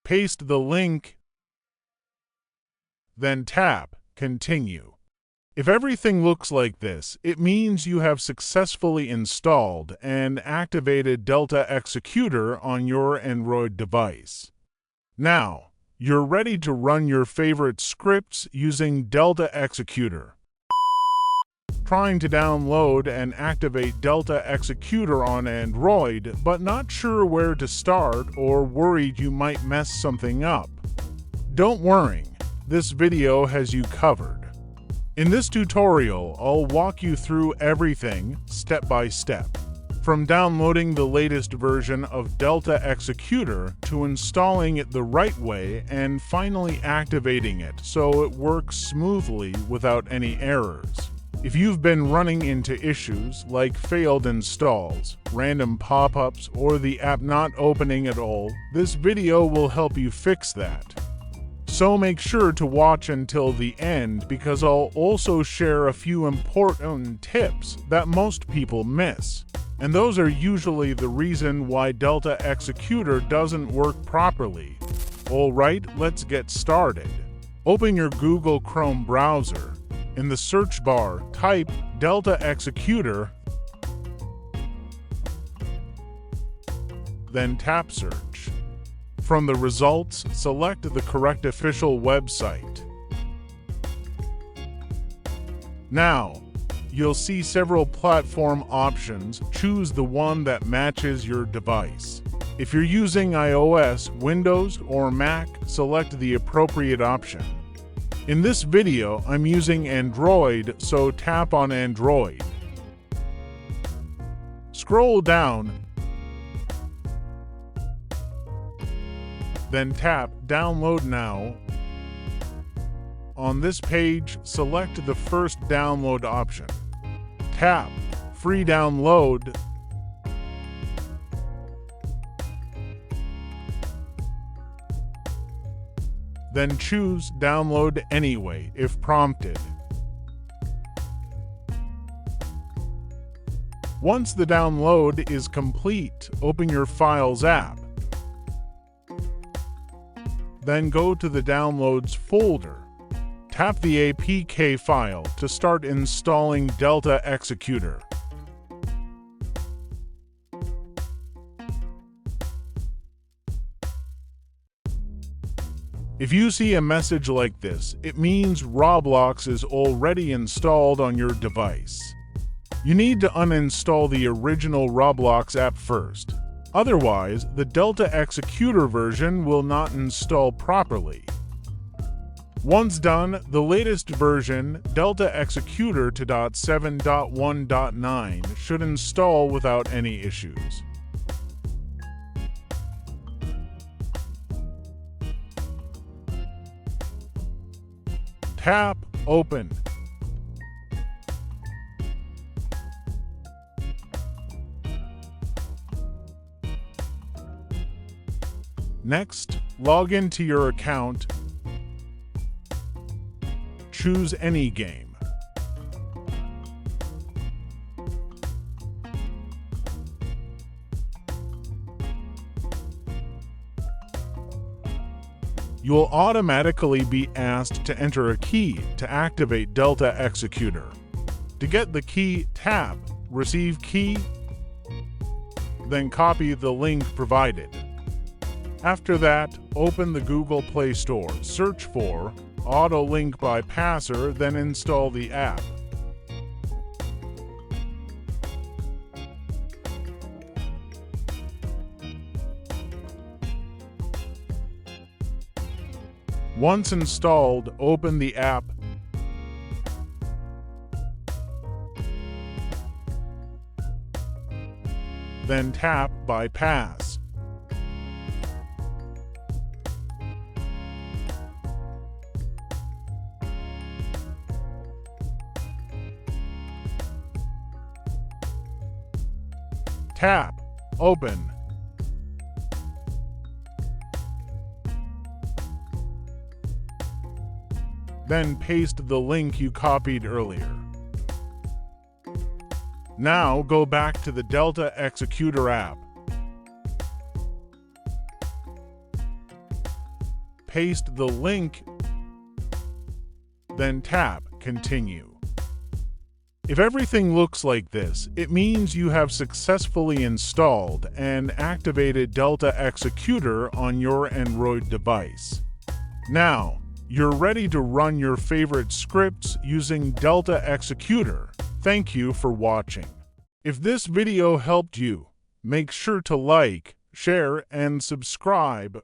Paste the link, then tap Continue. If everything looks like this, it means you have successfully installed and activated Delta Executor on your Android device. Now, you're ready to run your favorite scripts using Delta Executor. Trying to download and activate Delta Executor on Android, but not sure where to start or worried you might mess something up? Don't worry, this video has you covered. In this tutorial, I'll walk you through everything step by step, from downloading the latest version of Delta Executor to installing it the right way and finally activating it so it works smoothly without any errors. If you've been running into issues like failed installs, random pop-ups, or the app not opening at all, this video will help you fix that. So make sure to watch until the end because I'll also share a few important tips that most people miss. And those are usually the reason why Delta Executor doesn't work properly. Alright, let's get started. Open your Google Chrome browser. In the search bar, type Delta Executor, then tap Search. From the results, select the correct official website. Now, you'll see several platform options. Choose the one that matches your device. If you're using iOS, Windows, or Mac, select the appropriate option. In this video, I'm using Android, so tap on Android. Scroll down, then tap Download Now. On this page, select the first download option. Tap Free Download. Then choose Download Anyway if prompted. Once the download is complete, open your Files app. Then go to the Downloads folder. Tap the APK file to start installing Delta Executor. If you see a message like this, it means Roblox is already installed on your device. You need to uninstall the original Roblox app first. Otherwise, the Delta Executor version will not install properly. Once done, the latest version, Delta Executor 7.1.9, should install without any issues. Tap Open. Next, log into your account. Choose any game. You'll automatically be asked to enter a key to activate Delta Executor. To get the key, tap Receive Key, then copy the link provided. After that, open the Google Play Store, search for Auto Link Bypasser, then install the app. Once installed, open the app. Then tap Bypass. Tap Open. Then paste the link you copied earlier. Now go back to the Delta Executor app. paste the link, then tap Continue. If everything looks like this, it means you have successfully installed and activated Delta Executor on your Android device. Now, you're ready to run your favorite scripts using Delta Executor. Thank you for watching. If this video helped you, make sure to like, share, and subscribe